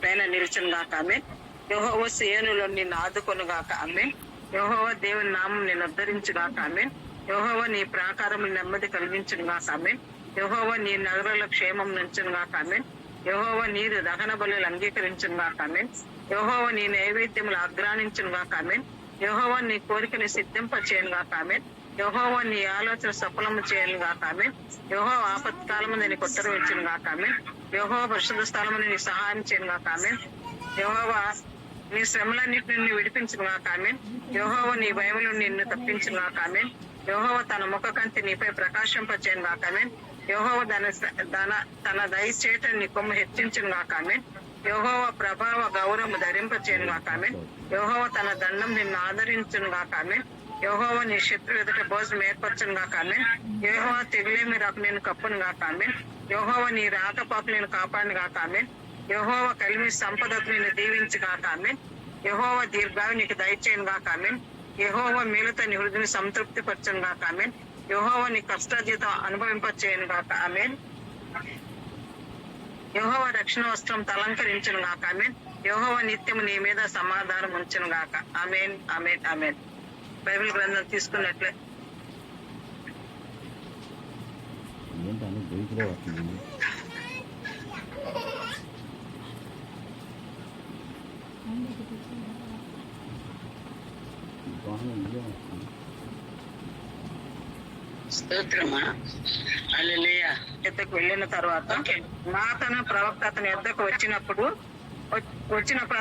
పైన నిలిచిన గాక ఆమె. యెహోవా సీయోనులో నిన్ను ఆదుకొను గాక ఆమె. యెహోవా దేవుని నామం నిన్ను ఉద్ధరించు గాక ఆమె. యెహోవా నీ ప్రాకారములు నెమ్మది కలిగించును గాక ఆమె. యెహోవా నీ నగరంలో క్షేమం నుంచును గాక ఆమె. యెహోవా నీరు దహన బలులు అంగీకరించును గాక ఆమె. యెహోవా నీ నైవేద్యములు ఆగ్రానించును గాక ఆమె. యెహోవా నీ కోరికని సిద్ధింప చేయను గాక ఆమె. యెహోవా నీ ఆలోచన సఫలము చేయను గాక ఆమె. యెహోవా ఆపత్కాలము నీకు ఉత్తరవించును గాక ఆమె. యెహోవా పరిశుద్ధ స్థలమును నీ సహాయం చేయను గాక ఆమె. యెహోవా నీ శ్రమలన్నిటి నుండి విడిపించును గాక ఆమె. యెహోవా నీ భయములు నిన్ను తప్పించును గాక ఆమె. యెహోవా తన ముఖ కంటి నీపై ప్రకాశింపచేయను గాక ఆమె. యెహోవా తన దయచేట నీ కొమ్ము హెచ్చించును గాక ఆమె. యెహోవా ప్రభావ గౌరవము ధరింపచేయను గాక ఆమె. యెహోవా తన దండం నిన్ను ఆదరించును గాక ఆమె. యెహోవా నీ శత్రు ఎదుట భోజనం ఏర్పరచును గాక ఆమె. యెహోవా తెగులేమి రాకు నేను కప్పును గాక ఆమె. యెహోవా నీ రాకపోకలు నేను కాపాడును గాక ఆమె. యెహోవా కలిమి సంపదకు నేను దీవించు గాక ఆమె. యెహోవా దీర్ఘాయు నీకు దయచేయను గాక ఆమె. యెహోవా మేలుతో నీ హృదయని సంతృప్తి పరచును గాక ఆమె. యెహోవా నీ కష్టార్జితం అనుభవింపచేయను గాక ఆమె. యెహోవా రక్షణ వస్త్రం అలంకరించును గాక ఆమె. యెహోవా నిత్యము నీ మీద సమాధానం ఉంచును గాక. ఆమేన్, ఆమేన్, ఆమేన్. బైబిల్ గ్రంథం తీసుకున్నట్లే స్తోత్రమా హల్లెలూయా. ఎద్దకు వెళ్ళిన తర్వాత నాతను ప్రవక్త అతని ఎద్దకు వచ్చినప్పుడు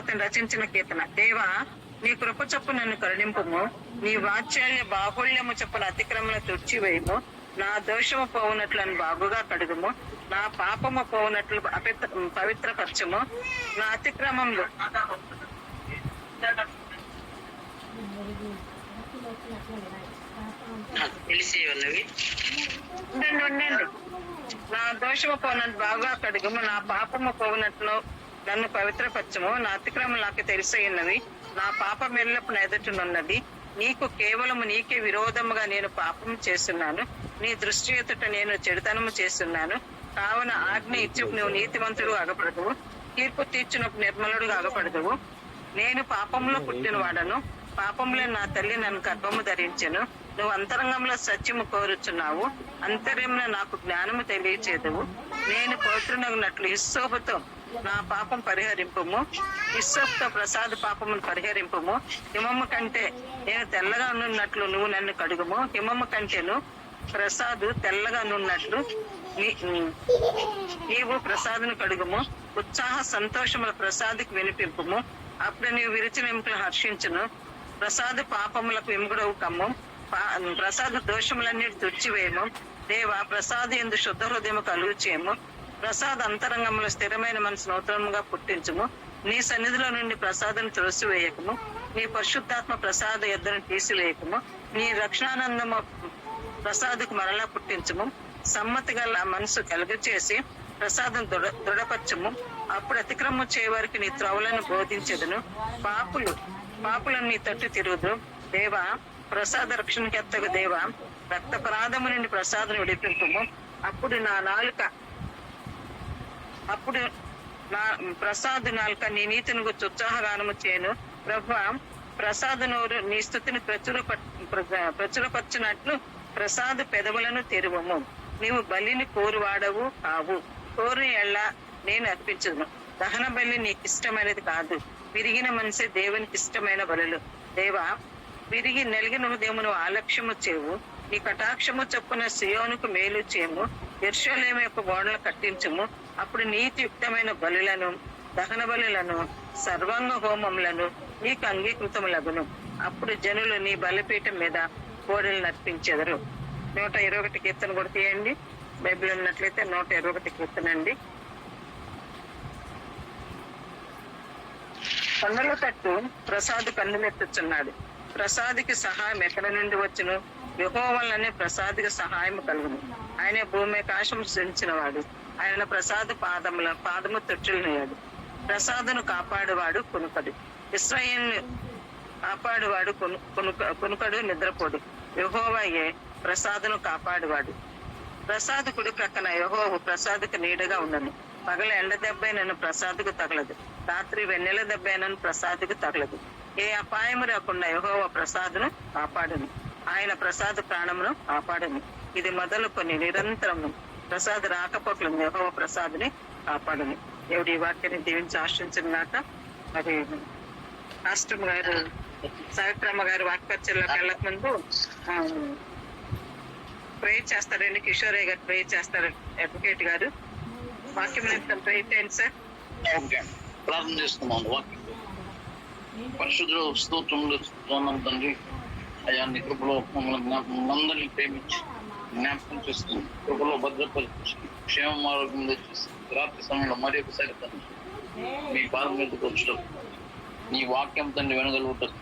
అతను రచించిన కీర్తన. దేవా నీ కృప చొప్పు నన్ను కరుణింపుము. నీ వాత్సల్య బాహుళ్యము చొప్పున అతిక్రమణ తుడిచివేయము. నా దోషము పోవునట్లను బాగుగా కడుగుము. నా పాపము పోవునట్లు పవిత్రపరచము. నా అతిక్రమంలో తెలిసి ఉన్నవి ఉండండి. నా దోషము పోవునట్లు బాగుగా కడుగుము. నా పాపము పోవునట్లు నన్ను పవిత్రపరచము. నా అతిక్రమం నాకు తెలిసి ఉన్నవి. నా పాపం ఎల్లప్పుడు ఎదుటనున్నది. నీకు కేవలము నీకే విరోధముగా నేను పాపం చేస్తున్నాను. నీ దృష్టి ఎదుట నేను చెడుతనము చేస్తున్నాను. కావున ఆజ్ఞ ఇచ్చుకు నువ్వు నీతివంతుడు అగపడదువు. తీర్పు తీర్చునప్పుడు నిర్మలుడు అగపడదువు. నేను పాపంలో పుట్టిన వాడను. పాపంలో నా తల్లి నన్ను గర్భము ధరించెను. నువ్వు అంతరంగంలో సత్యము కోరుచున్నావు. అంతర్యంలో నాకు జ్ఞానము తెలియచేదువు. నేను పవిత్రునగినట్లు హిస్సోపుతో నా పాపం పరిహరింపుము. హిస్సోపుతో ప్రసాద పాపమును పరిహరింపుము. హిమము కంటే నేను తెల్లగా ఉన్నట్లు నువ్వు నన్ను కడుగుము. హిమము కంటేను ప్రసాదు తెల్లగా నున్నట్లు నీవు ప్రసాదును కడుగుము. ఉత్సాహ సంతోషముల ప్రసాదికి వినిపింపుము. అప్పుడు నీవు విరిచిన ఎముకలు హర్షించును. ప్రసాద పాపములకు విముగుడవు కమ్ము. ప్రసాద దోషములన్నిటి తుడిచివేయము. దేవా ప్రసాద యందు శుద్ధ హృదయము కలుగు చేయము. ప్రసాద అంతరంగంలో స్థిరమైన మనసు నూతనముగా పుట్టించుము. నీ సన్నిధిలో నుండి ప్రసాదం త్రోసివేయకము. నీ పరిశుద్ధాత్మ ప్రసాద యుద్ధను తీసివేయకము. నీ రక్షణానందము ప్రసాదకు మరలా పుట్టించుము. సమ్మతి గల మనసు కలుగచేసి ప్రసాదం దృఢపరచము. అప్పుడు అతిక్రమము చేయవారికి నీ త్రోవలను బోధించెదను. పాపులను నీ తట్టు తిరుగుదు. దేవా ప్రసాద రక్షణకి ఎత్తగు. దేవా రక్తపరాధము నుండి ప్రసాదం విడిపింపుము. అప్పుడు నా ప్రసాద నాలుక నీ నీతిని గురించి ఉత్సాహగానము చేయను. ప్రభువా ప్రసాద నోరు నీ స్తుతిని ప్రచురపరచినట్లు ప్రసాద పెదవులను తెరువము. నీవు బలిని కోరువాడవు కావు. కోరు ఎళ్ళ నేను అర్పించను. దహన బలి నీకు ఇష్టమైనది కాదు. విరిగిన మనసే దేవునికి ఇష్టమైన బలులు. దేవా విరిగి నలిగిన హృదయమును ఆలక్ష్యము చేవు. నీ కటాక్షము చొప్పున సియోనుకు మేలు చేయము. యెరూషలేము యొక్క గోడలు కట్టించుము. అప్పుడు నీతియుక్తమైన బలులను దహన బలులను సర్వాంగ హోమములను నీకు అంగీకృతములగును. అప్పుడు జనులు నీ బలిపీఠం మీద కోడలు నర్పించెదరు. 121 కీర్తన కూడా తీయండి. బైబిల్ ఉన్నట్లయితే 121 కీర్తన అండి. కన్నుల తట్టు ప్రసాద్ కన్నులెత్తుచున్నాడు. ప్రసాదికి సహాయం ఎక్కడి నుండి వచ్చును? యెహోవా వల్లనే ప్రసాదికి సహాయం కలుగును. ఆయన భూమి ఆకాశం సృజించిన వాడు. ఆయన ప్రసాద పాదము తొట్టులనేయాడు. ప్రసాదును కాపాడువాడు కొనుకడు. ఇశ్రాయేలును కాపాడువాడు కొనుకడు నిద్రపోడు. యెహోవాయే ప్రసాదును కాపాడువాడు. ప్రసాద కుడి ప్రక్కన యెహోవా ప్రసాదకు నీడగా ఉండను. పగల ఎండ దెబ్బ నన్ను ప్రసాద్కు తగలదు, రాత్రి వెన్నెల దెబ్బ నన్ను ప్రసాద్కు తగలదు. ఏ అపాయము రాకుండా యెహోవా ప్రసాదును కాపాడును, ఆయన ప్రసాద్ ప్రాణమును కాపాడును. ఇది మొదలుకొని నిరంతరము ప్రసాద్ రాకపోకలను యెహోవా ప్రసాద్ని కాపాడును. దేవుడి ఈ వాక్యాన్ని దీవించి ఆశ్రయించినాక మరి రాష్ట్రం గారు సావిత్రమ్మ గారు వాక్పరిచయలోకి వెళ్ళక ముందు ప్రేయర్ చేస్తారండి. కిషోరయ్య గారు ప్రేయర్ చేస్తారు. అడ్వకేట్ గారు వాక్యం నిమిత్తం ప్రేయర్ చేయండి సార్. ప్రార్థన చేస్తున్నాను. వాక్యం పరిశుద్ధులు స్తోత్రములు తండ్రి, అయ్యా నీ కృపలో మమ్మల్ని అందరినీ ప్రేమించి జ్ఞాపకం చేస్తుంది, కృపలో భద్రపరిచి క్షేమం ఆరోగ్యం తెచ్చేసి రాత్రి సమయంలో మరి ఒకసారి తండ్రి మీ పాదం మీదకి వచ్చడం, నీ వాక్యం తండ్రి వినగలుగుతారు.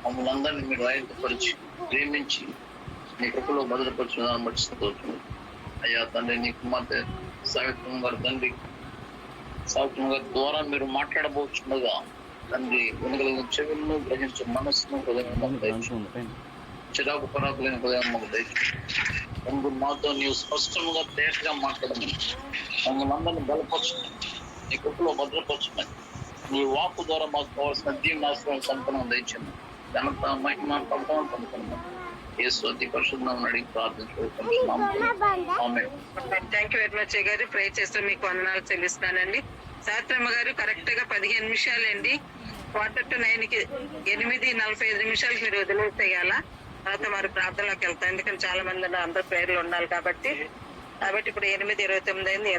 మమ్మల్ని అందరినీ మీరు ఆయుధపరిచి ప్రేమించి నీ కృపలో భద్రపరచడం బట్టి స్తోత్రములు. అయ్యా తండ్రి, నీ కుమార్తె సావిత్రం గారు తండ్రి, సావిత్రం గారి ద్వారా మీరు మాట్లాడబోతుండగా తండ్రి వినగలిగిన చెవులను గ్రహించే మనస్సును హృదయం చిరాకు పరాకులైన హృదయం మాకు దయచేయండి. మాతో నీవు స్పష్టంగా తేటగా మాట్లాడమని మమ్మల్ని అందరినీ బలపరచమని నీ కృపలో భద్రపరచమని నీ వాక్కు ద్వారా మాకు కావాల్సిన దీవెనాశ్రయం సంపన్నం దయచేయండి. ఘనత మహిమ ప్రభావం పొందుతున్నాం. యేసు అతి పరిశుద్ధం అడిగి ప్రార్థించుకుంటున్నాం. థ్యాంక్ యూ వెరీ మచ్ గారు. ప్రే చేస్తూ మీకు వందనాలు చెల్లిస్తానండి. సాత్రమ్మ గారు కరెక్ట్ గా 15 నిమిషాలండి. 8:45కి 8:45 మీరు వదిలేసేయాల. తర్వాత మరి ప్రార్థనలోకి వెళ్తాం, ఎందుకంటే చాలా మంది అందరు ప్రేయర్లు ఉండాలి కాబట్టి ఇప్పుడు 8:29 అయింది.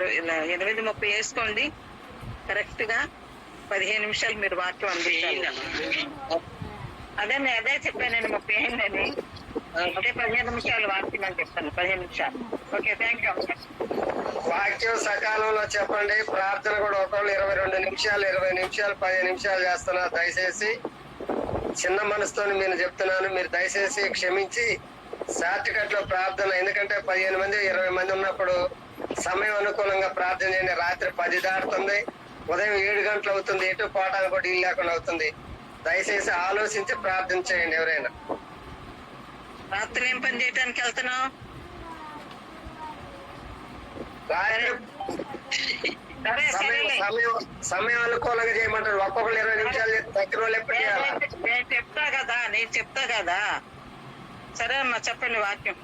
8:30 వేసుకోండి. కరెక్ట్ గా 15 నిమిషాలు మీరు వాక్యం అందించాలి. అదే చెప్పానండి 30 అయిందని. అదే 15 నిమిషాలు వాక్యం అని చెప్తాను. 15 నిమిషాలు. Okay, thank you. వాక్యం సకాలంలో చెప్పండి. ప్రార్థన కూడా ఒకళ్ళు 22 నిమిషాలు 20 నిమిషాలు 10 నిమిషాలు చేస్తున్నా. దయచేసి చిన్న మనసుతో నేను చెప్తున్నాను, మీరు దయచేసి క్షమించి షార్ట్ కట్ లో ప్రార్థన, ఎందుకంటే 15 మంది 20 మంది ఉన్నప్పుడు సమయం అనుకూలంగా ప్రార్థన చేయండి. రాత్రి 10 దాటుతుంది, ఉదయం 7 గంటలు అవుతుంది, ఎటు పోవడానికి కూడా ఇల్లు లేకుండా అవుతుంది. దయచేసి ఆలోచించి ప్రార్థన చేయండి. ఎవరైనా రాత్రి ఏం పని చేయడానికి వెళ్తున్నావు? సమయం అనుకూలంగా చేయమంటారు. ఒక్కొక్కరు 20 నిమిషాలు దగ్గర వాళ్ళు ఎప్పుడు నేను చెప్తా కదా. సరే అమ్మా, చెప్పండి వాక్యం.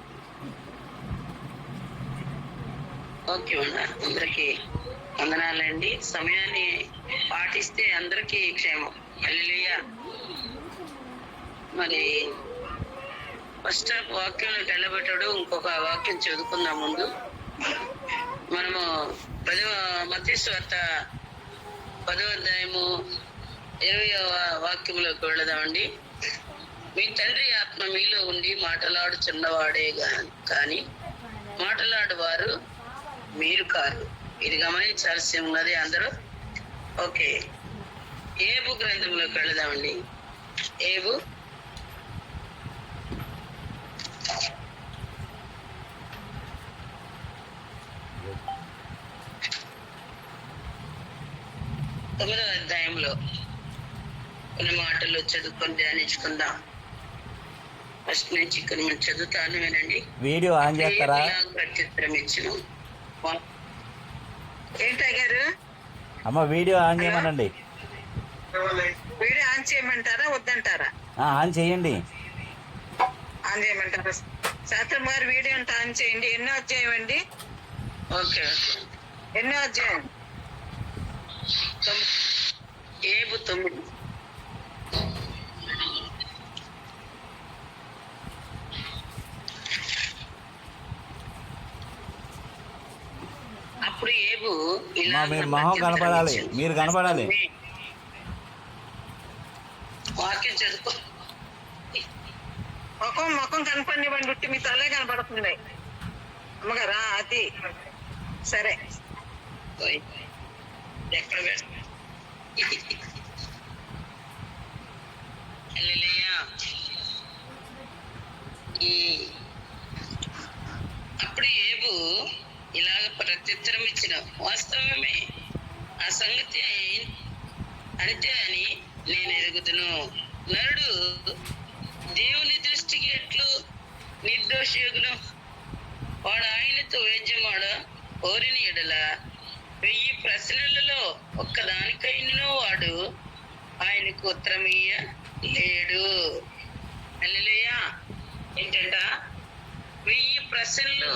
ఓకే అన్న, అందరికి వందనాలండి. సమయాన్ని పాటిస్తే అందరికీ క్షేమం. హల్లెలూయా. మరి ఫస్ట్ హాఫ్ వాక్యంలో తెల్లబెట్టాడు. ఇంకొక వాక్యం చదువుకుందాం ముందు. మనము 10వ మత్తయి సువార్త 10వ అధ్యాయము 20వ వాక్యంలోకి వెళదామండి. మీ తండ్రి ఆత్మ మీలో ఉండి మాటలాడుచున్నవాడే కానీ మాటలాడువారు మీరు కారు. ఇది గమనించాల్సి ఉన్నది అందరూ. ఓకే, ఏబు గ్రంథంలోకి వెళదామండి. ఏబు 9వ అధ్యాయంలో కొన్ని మాటలు చదువుకొని ధ్యానించుకుందాం. ఫస్ట్ నుంచి కొన్ని చదువుతాను, వినండి. వీడియో ఆన్ చేస్తారా? ప్రత్యుత్తరం ఇచ్చిన ఏంటయ్యారు? అమ్మ వీడియో ఆన్ చేయమనండి. వీడియో ఆన్ చేయమంటారా వద్దంటారా? ఆన్ చేయండి. ఆన్ చేయమంటారా? శాస్త్రం గారు వీడియో అంతా ఆన్ చేయండి. ఎన్నో అధ్యాయం అండి? ఓకే, ఎన్నో అధ్యాయం? ఏబు 9. అప్పుడు ఏబు ఇలా మీరు మొహం కనపడాలి, మీరు కనపడాలి. వాక్యం చదువుకో. ముఖం కనపడివ్వండి, ఉట్టి మీ తలే కనపడుతుంది. అమ్మగారా అది సరే. ఎక్కడ అప్పుడు ఏబు ఇలాగ ప్రత్యుత్తరం ఇచ్చిన, వాస్తవమే, ఆ సంగతి అంతే అని నేను ఎరుగుదును. నరుడు దేవుని దృష్టికి ఎట్లు నిర్దోషియుగును? వాడు ఆయనతో వేద్యమాడ కోరిన ఎడల 1000 ప్రశ్నలలో ఒక్కదానికైనను వాడు ఆయనకు ఉత్తరమయ్య లేడు. హల్లెలూయా. ఏంటంట, 1000 ప్రశ్నలు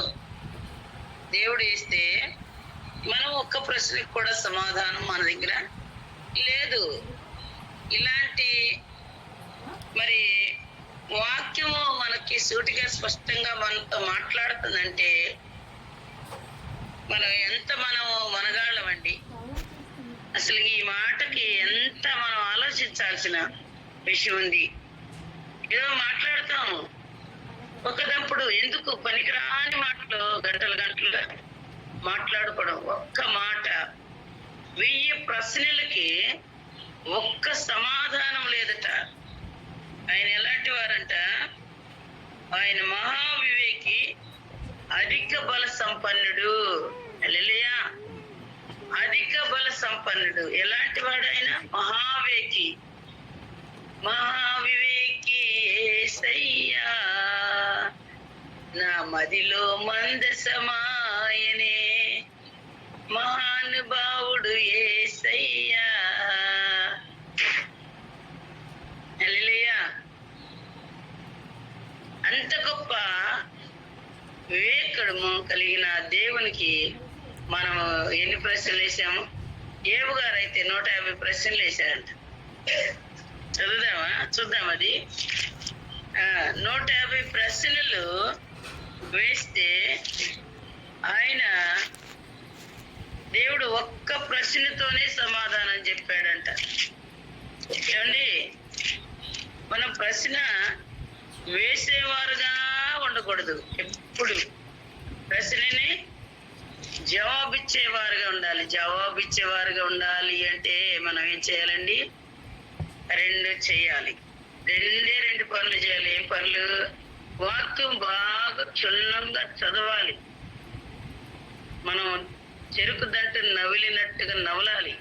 దేవుడు వేస్తే మనం ఒక్క ప్రశ్నకు కూడా సమాధానం మన దగ్గర లేదు. ఇలాంటి మరి వాక్యము మనకి సూటిగా స్పష్టంగా మనతో మాట్లాడుతుందంటే మనం ఎంత మనగాళ్ళమండి. అసలు ఈ మాటకి ఎంత మనం ఆలోచించాల్సిన విషయం ఉంది. ఏదో మాట్లాడతాం, ఒకదప్పుడు ఎందుకు పనికిరాని మాటలు గంటలు మాట్లాడుకోవడం. ఒక్క మాట 1000 ప్రశ్నలకి ఒక్క సమాధానం లేదట. ఆయన ఎలాంటి వారంట, ఆయన మహావివేకి, అధిక బల సంపన్నుడు. హల్లెలూయా. అధిక బల సంపన్నుడు. ఎలాంటి వాడు ఆయన? మహావివేకి యేసయ్యా, నా మదిలో మందసమాయనే, మహానుభావుడు యేసయ్యా. హల్లెలూయా. అంత గొప్ప వివేకము కలిగిన దేవునికి మనం ఎన్ని ప్రశ్నలు వేసాము? ఏవు గారు అయితే 150 ప్రశ్నలు వేశారంట. చూద్దాం అది. 150 ప్రశ్నలు వేస్తే ఆయన దేవుడు ఒక్క ప్రశ్నతోనే సమాధానం చెప్పాడంట. ఏమండి, మనం ప్రశ్న వేసేవారుగా ఉండకూడదు. ఎప్పుడు ప్రశ్నని జవాబిచ్చేవారుగా ఉండాలి. జవాబిచ్చేవారుగా ఉండాలి అంటే మనం ఏం చేయాలండి? 2 చేయాలి. 2 పనులు చేయాలి. ఏం పనులు? వాక్యం బాగా క్షుణ్ణంగా చదవాలి. మనం చెరుకు దంట నవిలినట్టుగా నవలాలి.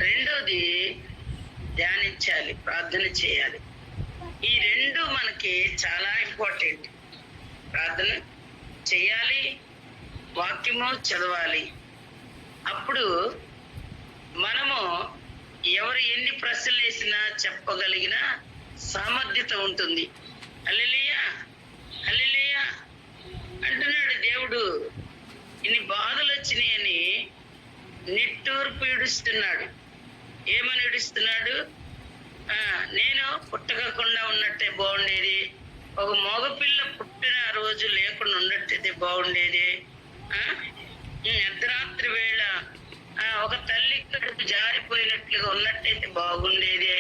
రెండోది ధ్యానించాలి, ప్రార్థన చేయాలి. ఈ 2 మనకి చాలా ఇంపార్టెంట్. ప్రార్థన చేయాలి, వాక్యము చదవాలి. అప్పుడు మనము ఎవరు ఎన్ని ప్రశ్నలు వేసినా చెప్పగలిగిన సామర్థ్యత ఉంటుంది. హల్లెలూయా. హల్లెలూయా అంటున్నాడు దేవుడు. ఇన్ని బాధలు వచ్చినాయని నిట్టూర్పు ఇడుస్తున్నాడు. ఏమని ఇడుస్తున్నాడు? నేను పుట్టకుండా ఉన్నట్టే బాగుండేది, ఒక మగపిల్ల పుట్టిన రోజు లేకుండా ఉన్నట్టయితే బాగుండేది, అర్ధరాత్రి వేళ ఒక తల్లి కడుపు జారిపోయినట్లుగా ఉన్నట్టయితే బాగుండేది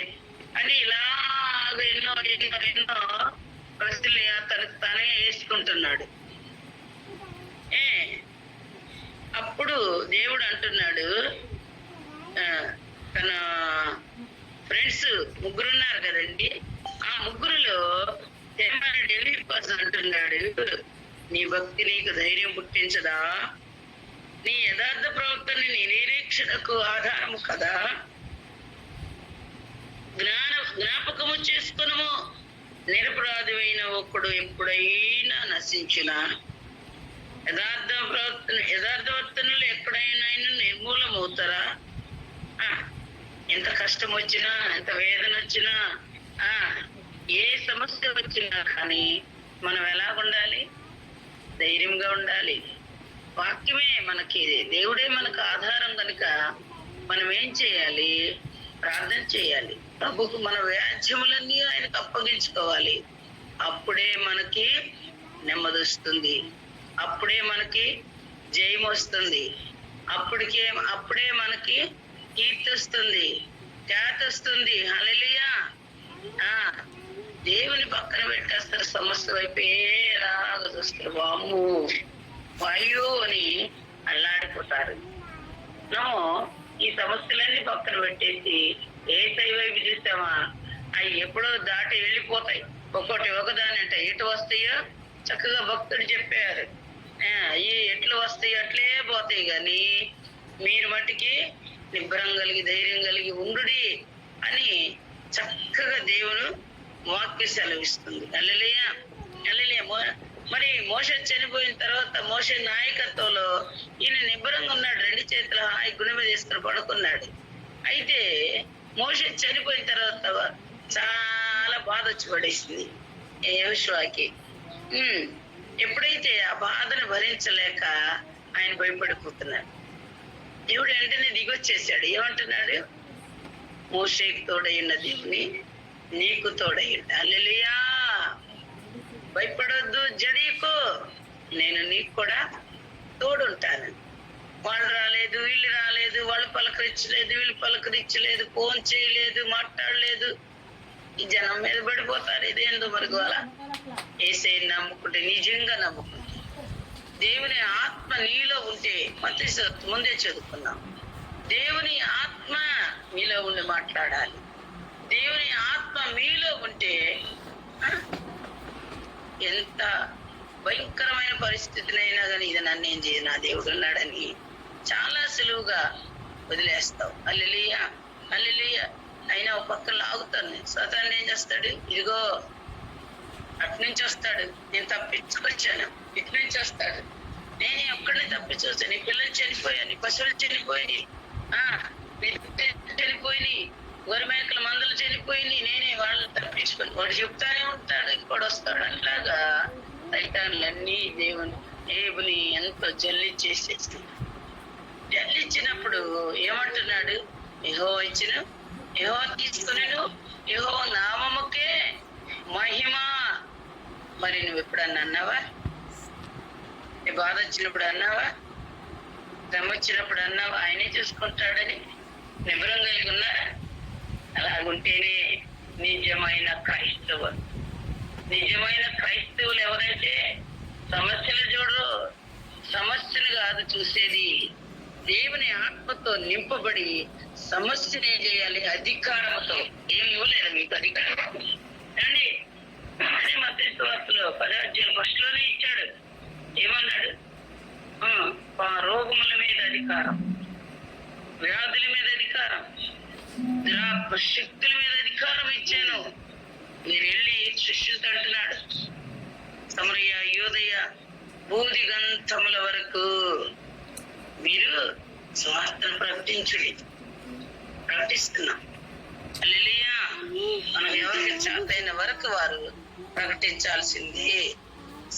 అని ఇలాగ ఎన్నో ప్రశ్నలు తనకు తానే వేసుకుంటున్నాడు. అప్పుడు దేవుడు అంటున్నాడు, తన ఫ్రెండ్స్ 3 ఉన్నారు కదండి, ఆ 3లో ఎలిఫస్ అంటున్నాడు, నీ భక్తి నీకు ధైర్యం పుట్టించదా? నీ యథార్థ ప్రవర్తన నీ నిరీక్షణకు ఆధారము కదా? జ్ఞాపకము చేసుకును, నిరపరాధమైన ఒకడు ఎప్పుడైనా నశించిన, యథార్థవర్తనలు ఎక్కడైనా నిర్మూలమవుతారా? ఎంత కష్టం వచ్చినా, ఎంత వేదన వచ్చినా, ఏ సమస్య వచ్చినా కానీ మనం ఎలా ఉండాలి? ధైర్యంగా ఉండాలి. వాక్యమే మనకి, దేవుడే మనకు ఆధారం కనుక మనం ఏం చేయాలి? ప్రార్థన చేయాలి. ప్రభుకు మన వ్యాజ్యములన్నీ ఆయనకు అప్పగించుకోవాలి. అప్పుడే మనకి నెమ్మది వస్తుంది, అప్పుడే మనకి జయం వస్తుంది, అప్పుడే మనకి కీర్తి వస్తుంది, ఖ్యాతి వస్తుంది. హల్లెలూయా. దేవుని పక్కన పెట్టేస్తారు, సమస్య వైపు ఏలాగ చూస్తారు. వాము వాయు అని అల్లాడిపోతారు. మనము ఈ సమస్యలన్నీ పక్కన పెట్టేసి ఏసై వైపు చూసామా, అవి ఎప్పుడో దాటి వెళ్ళిపోతాయి. ఒక్కొక్కటి ఒకదాని అంటే ఎటు వస్తాయో చక్కగా భక్తుడు చెప్పారు. ఈ ఎట్లు వస్తాయి అట్లే పోతాయి. కానీ మీరు మట్టికి నిబ్బరం కలిగి ధైర్యం కలిగి ఉండుడి అని చక్కగా దేవుడు వాక్య సెలవిస్తుంది. హల్లెలూయా. హల్లెలూయా. మరి మోషే చనిపోయిన తర్వాత మోషే నాయకత్వంలో ఈయన నిబ్బరంగా ఉన్నాడు, 2 చేతులు హాయి గుండె మీద తీసుకుని పడుకున్నాడు. అయితే మోషే చనిపోయిన తర్వాత చాలా బాధ వచ్చి పడేసింది యోషువాకి. ఎప్పుడైతే ఆ బాధను భరించలేక ఆయన భయపడిపోతున్నాడు, దేవుడు వెంటనే దిగొచ్చేసాడు. ఏమంటున్నాడు? మోషేకి తోడైన దేవుని నీకు తోడయ్యండి. హల్లెలూయా. భయపడొద్దు జడీకు, నేను నీకు కూడా తోడుంటాను. వాళ్ళు రాలేదు, వీళ్ళు రాలేదు, వాళ్ళు పలకరించలేదు, వీళ్ళు పలకరించలేదు, ఫోన్ చేయలేదు, మాట్లాడలేదు. ఈ జనం మీద పడిపోతారు. ఇదేందో మరి అలా ఏసైని నమ్ముకుంటే, నిజంగా నమ్ముకుంటే, దేవుని ఆత్మ నీలో ఉంటే, ముందే చదువుకున్నాం, దేవుని ఆత్మ మీలో ఉండి మాట్లాడాలి. దేవుని ఆత్మ మీలో ఉంటే ఎంత భయంకరమైన పరిస్థితినైనా కానీ ఇది నన్నేం చేయదు, నా దేవుడు ఉన్నాడని చాలా సులువుగా వదిలేస్తావు. హల్లెలూయా, హల్లెలూయా. అయినా ఒక పక్కన లాగుతాను నేను. సాతాను ఏం చేస్తాడు? ఇదిగో అటు నుంచి వస్తాడు, నేను తప్పించుకొచ్చాను, ఇటు నుంచి వస్తాడు, నేను ఒక్కడిని తప్పించొచ్చాను, నీ పిల్లలు చనిపోయాను, నీ పశువులు చనిపోయి, చనిపోయి, గొర్రె మేకల మందలు చనిపోయి, నేనే వాళ్ళని తప్పించుకొని వాడు చెప్తానే ఉంటాడు, ఇంకోటి వస్తాడు. అట్లాగా సైతాన్లన్నీ దేవుని ఎంతో జల్లిచ్చేసేసి, జల్లిచ్చినప్పుడు ఏమంటున్నాడు? యెహోవా ఇచ్చిన, యెహోవా తీసుకునేను, యెహోవా నామముకే మహిమ. మరి నువ్వు ఎప్పుడన్నా అన్నావా? నీ బాధ వచ్చినప్పుడు అన్నావా? శ్రమ వచ్చినప్పుడు అన్నావా ఆయనే చూసుకుంటాడని? నిబరం కలిగి ఉన్నారా? అలాగుంటేనే నిజమైన క్రైస్తవులు. నిజమైన క్రైస్తవులు ఎవరైతే సమస్యలు చూడరు, సమస్యలు కాదు చూసేది, దేవుని ఆత్మతో నింపబడి సమస్యనే చేయాలి అధికారంతో. ఏమి ఇవ్వలేదు మీకు అధికారం అండి. అదే మత్తయి సువార్తలో 10వ అధ్యాయం ఫస్ట్ లోనే ఇచ్చాడు. ఏమన్నాడు? రోగముల మీద అధికారం, వ్యాధుల మీద అధికారం, శక్తుల మీద అధికారం ఇచ్చాను. మీరు వెళ్ళి శిష్యులతో అంటున్నాడు, సమరయ, యోదయ, బూదిగంతముల వరకు మీరు స్వార్థను ప్రకటించుడి. ప్రకటిస్తున్నాం. హల్లెలూయా. మనం ఎవరికి చేతైన వరకు వారు ప్రకటించాల్సిందే,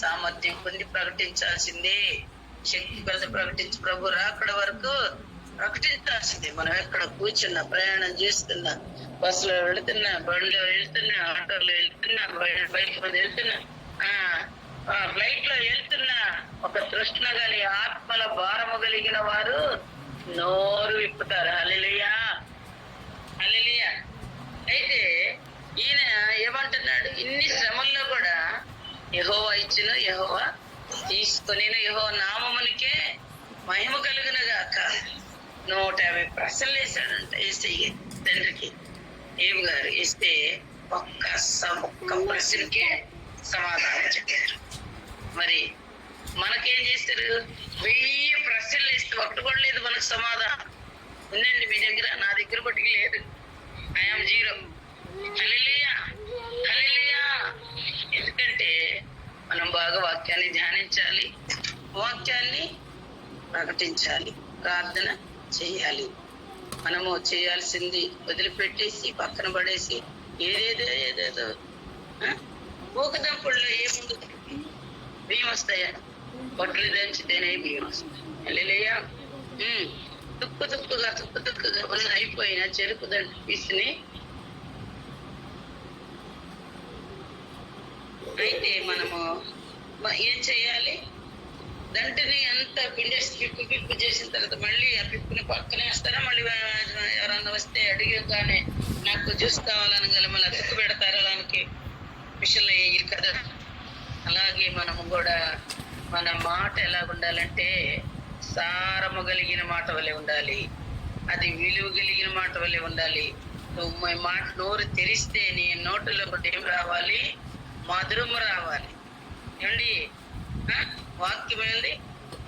సామర్థ్యం పొంది ప్రకటించాల్సిందే, శక్తి కొలత ప్రకటించి ప్రభు రాకడ వరకు ప్రకటించాల్సిందే. మనం ఎక్కడ కూర్చున్నా, ప్రయాణం చేస్తున్నా, బస్సులో వెళుతున్నా, బండిలో వెళ్తున్నా, ఆటోలో వెళ్తున్నా, బైక్ మీద వెళ్తున్నా, ఫ్లైట్ లో వెళ్తున్నా, ఒక తృష్ణ గలి ఆత్మల భారము కలిగిన వారు నోరు విప్పుతారు. హల్లెలూయా, హల్లెలూయా. అయితే ఈయన ఏమంటున్నాడు? ఇన్ని శ్రమల్లో కూడా యెహోవా ఇచ్చును, యెహోవా తీసుకొని, యెహోవా నామమునికే మహిమ కలుగున గాక. 150 ప్రశ్నలు వేశాడంట ఏసయ్య తండ్రికి. ఏమి గారు ఇస్తే ఒక్క ప్రశ్నకే సమాధానం చెప్పారు. మరి మనకేం చేస్తారు? 1000 ప్రశ్నలు వేస్తే ఒకటి కూడా లేదు మనకు సమాధానం. ఉందండి మీ దగ్గర, నా దగ్గర ఒకటి లేదు. ఐఎమ్ 0. హల్లెలూయా, హల్లెలూయా. ఎందుకంటే మనం బాగా వాక్యాన్ని ధ్యానించాలి, వాక్యాన్ని ప్రకటించాలి, ప్రార్థన చేయాలి. మనము చేయాల్సింది వదిలిపెట్టేసి పక్కన పడేసి ఏదేదో ఊకదంపుల్లో ఏముంది? బియ్యం వస్తాయా? పొట్లు దంచితేనే బియ్యం వస్తాయి. హల్లెలూయా. తుక్కుగా ఉన్న అయిపోయిన చెరుకు దంటు పీసుని అయితే మనము ఏం చేయాలి? దంటిని అంత పిండేసి పిప్పు చేసిన తర్వాత మళ్ళీ ఆ పిప్పుని పక్కనే వేస్తారా? మళ్ళీ ఎవరన్నా వస్తే అడిగగానే నాకు జ్యూస్ కావాలని మళ్ళీ అతుక్కు పెడతారు. అలానికి మిషన్లో వేయరు కదా. అలాగే మనము కూడా మన మాట ఎలా ఉండాలంటే సారము కలిగిన మాట వల్లే ఉండాలి, అది విలువ కలిగిన మాట వల్లే ఉండాలి. నువ్వు మాట నోరు తెరిస్తే నీ నోటులో ఒకటి ఏం రావాలి? మధురము రావాలి. ఏమండి? వాక్యం ఏంది?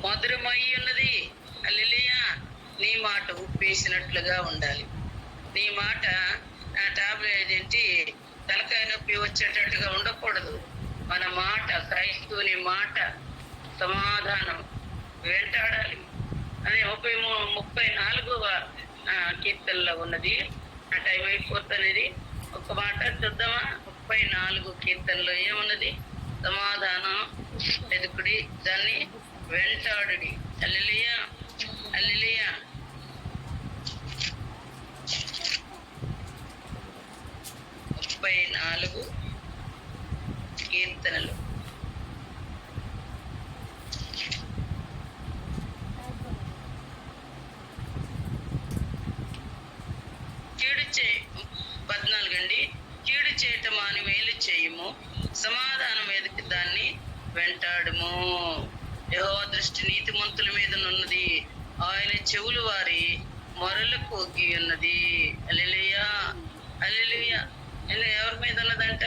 మధురమై ఉన్నది. హల్లెలూయా. నీ మాట ఉప్పేసినట్లుగా ఉండాలి. నీ మాట టాబ్లెట్ ఏంటి తలకాయ నొప్పి వచ్చేటట్టుగా ఉండకూడదు. మన మాట, క్రైస్తవుని మాట సమాధానం వెంటాడాలి అనే 34వ కీర్తనలో ఉన్నది. ఆ టైం అయిపోతున్నది. ఒక మాట చూద్దామా? 34 కీర్తనలో ఏమున్నది? సమాధానం వెతుకుడి, దాన్ని వెంటాడుడి. హల్లెలూయా, హల్లెలూయా. 34 కీర్తనలు. కీడు చే 14 అండి. కీడు చేయటం అని మేలు చేయము, సమాధానం ఎదుటి దాన్ని వెంటాడుము. యెహోవా దృష్టి నీతిమంతుల మీద ఉన్నది, ఆయన చెవులు వారి మొరలకు ఒగ్గి ఉన్నది. హల్లెలూయా, హల్లెలూయా. ఎవరి మీద ఉన్నదంట?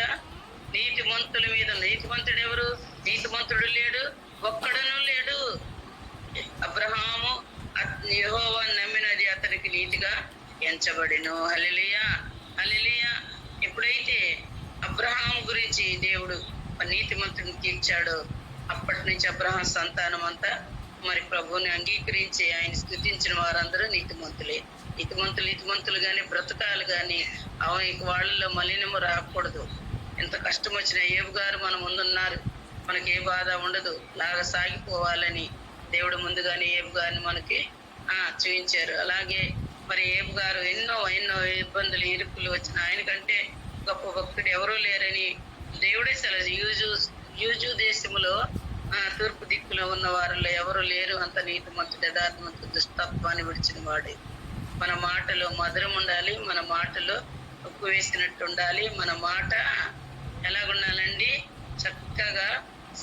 నీతిమంతుల మీద. నీతిమంతుడు ఎవరు? నీతిమంతుడు లేడు, ఒక్కడను లేడు. అబ్రహాము యెహోవా నమ్మినది అతనికి నీతిగా ఎంచబడిను. హల్లెలూయా, హల్లెలూయా. ఎప్పుడైతే అబ్రహాము గురించి దేవుడు నీతిమంతుని తీర్చాడో అప్పటి నుంచి అబ్రహాం సంతానం అంతా మరి ప్రభువుని అంగీకరించి ఆయన స్తుతించిన వారందరూ నీతిమంతులే. నీతిమంతులుగానే బ్రతకాలు గాని వాళ్ళలో మలినము రాకూడదు. ఎంత కష్టం వచ్చినా ఏబు గారు మన ముందున్నారు, మనకి ఏ బాధ ఉండదు, లాగా సాగిపోవాలని దేవుడు ముందుగానే ఏబు గారిని మనకి చూపించారు. అలాగే మరి ఏబు గారు ఎన్నో ఇబ్బందులు, ఇరుకులు వచ్చిన ఆయనకంటే గొప్ప భక్తుడు ఎవరూ లేరని దేవుడే యూజు దేశంలో తూర్పు దిక్కులో ఉన్న వారిలో ఎవరు లేరు, అంత నీతిమంతుడు, యథార్థమంతుడు, దుష్టత్వాన్ని విడిచిన వాడే. మన మాటలో మధురం ఉండాలి, మన మాటలో ఉప్పు వేసినట్టు ఉండాలి. మన మాట ఎలాగుండాలండి? చక్కగా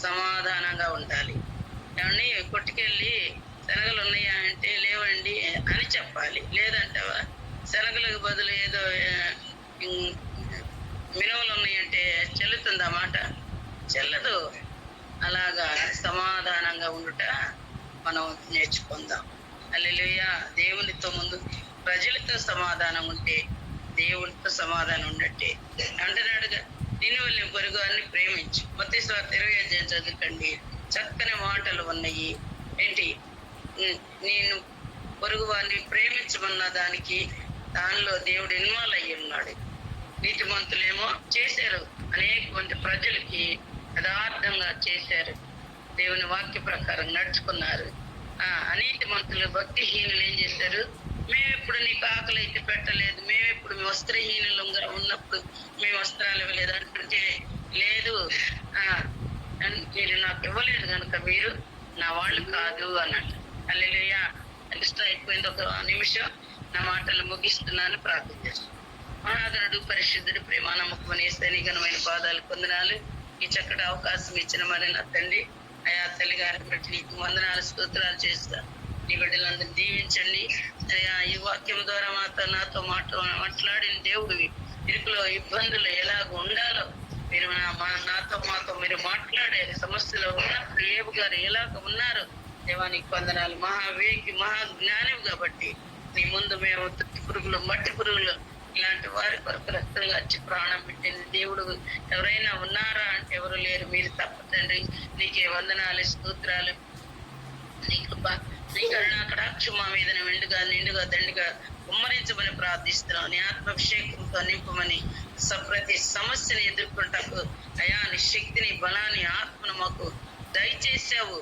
సమాధానంగా ఉండాలి. ఏమండి, కొట్టుకెళ్ళి శనగలు ఉన్నాయా అంటే లేవండి అని చెప్పాలి. లేదంటావా? శనగలకు బదులు ఏదో మినుములు ఉన్నాయంటే చెల్లుతుందా మాట? చెల్లదు. అలాగా సమాధానంగా ఉండుట మనం నేర్చుకుందాం. హల్లెలూయా. దేవునితో ముందు ప్రజలతో సమాధానం ఉంటే దేవునితో సమాధానం ఉన్నట్టే. అంటున్నాడుగా, నిన్ను వెళ్ళి పొరుగు వారిని ప్రేమించు. మత్తయి సువార్త 20 చదువుకండి. చక్కని మాటలు ఉన్నాయి. ఏంటి? నేను పొరుగు వారిని ప్రేమించమన్న దానికి దానిలో దేవుడు ఇన్వాల్వ్ అయ్యి ఉన్నాడు. నీతిమంతులేమో చేశారు, అనేక మంది ప్రజలకి యథార్థంగా చేశారు, దేవుని వాక్య ప్రకారం నడుచుకున్నారు. అనీతిమంతులు, భక్తిహీనులు ఏం చేశారు? మేమెప్పుడు నీకు ఆకలి అయితే పెట్టలేదు, మేమెప్పుడు మీ వస్త్రహీనులుగా ఉన్నప్పుడు మేము వస్త్రాలు ఇవ్వలేదు అంటుంటే, లేదు మీరు నాకు ఇవ్వలేదు కనుక మీరు నా వాళ్ళు కాదు అన్నట్టు. హల్లెలూయా. ఇష్టం అయిపోయింది. ఒక నిమిషం నా మాటలు ముగిస్తున్నాను, ప్రార్థన చేస్తాను. మహాగణుడు, పరిశుద్ధుడు, ప్రేమ నమ్మకం ఘనమైన పాదాలు వందనాలు. ఈ చక్కటి అవకాశం ఇచ్చిన మరి నా తండ్రి, అయా తల్లి గారిని బట్టి నీకు వందనాలు, స్తోత్రాలు చేస్తా. నీ బిడ్డలందరినీ దీవించండి అయ్యా. ఈ వాక్యం ద్వారా నాతో మాట్లాడిన దేవుడివి. ఇరుకులో ఇబ్బందులు ఎలాగ ఉండాలో మీరు మాతో మీరు మాట్లాడారు. సమస్యలో ఉన్నప్పుడు ఏబు గారు ఎలాగ ఉన్నారు దేవానికి వందనాలు. మహాజ్ఞానం కాబట్టి నీ ముందు మేము తుట్టి పురుగులు, మట్టి పురుగులు ఇలాంటి వారి కొరకు రక్తం వచ్చి ప్రాణం పెట్టింది దేవుడు. ఎవరైనా ఉన్నారా అంటే ఎవరు లేరు, మీరు తప్ప తండ్రి. నీకే వందనాలు, స్తోత్రాలు. నీ కరుణ కటాక్షం మా మీద నిండుగా దండిగా కుమ్మరించమని ప్రార్థిస్తున్నావు. నీ ఆత్మాభిషేకంతో నింపమని ప్రతి సమస్యను ఎదుర్కొంటకు అయా నీ శక్తిని, బలాన్ని, ఆత్మను మాకు దయచేసావు.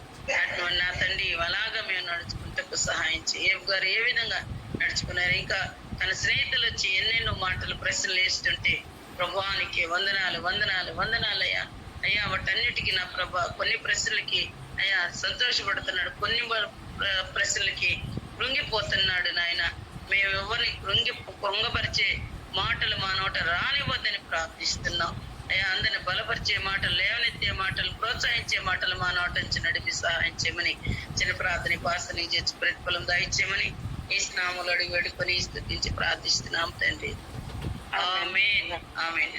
నా తండ్రి అలాగా మేము నడుచుకుంటకు సహాయం చేయి. ఏబు గారు ఏ విధంగా నడుచుకున్నారు, ఇంకా తన స్నేహితులు వచ్చి ఎన్నెన్నో మాటలు ప్రశ్నలు వేస్తుంటే ప్రభావానికి వందనాలు అయ్యా. అయ్యా వాటన్నిటికీ నా ప్రభా కొన్ని ప్రశ్నలకి అయ్యా సంతోషపడుతున్నాడు, కొన్ని ప్రశ్నలకి కృంగిపోతున్నాడు. నాయన మేము ఎవరిని కృంగపరిచే మాటలు మా నోట రానివ్వద్దని ప్రార్థిస్తున్నాం అయ్యా. అందరిని బలపరిచే మాటలు, లేవనెత్తే మాటలు, ప్రోత్సహించే మాటలు మా నోట నుంచి నడిపి సహాయం చేయమని చిన్న ప్రార్థన పాసని చేసి ప్రతిఫలం దాయిచ్చేయమని ఈ స్నాములు అడిగి వేడుకొని స్తుతించి ప్రార్థిస్తున్నాం తండ్రి. ఆమేన్, ఆమేన్.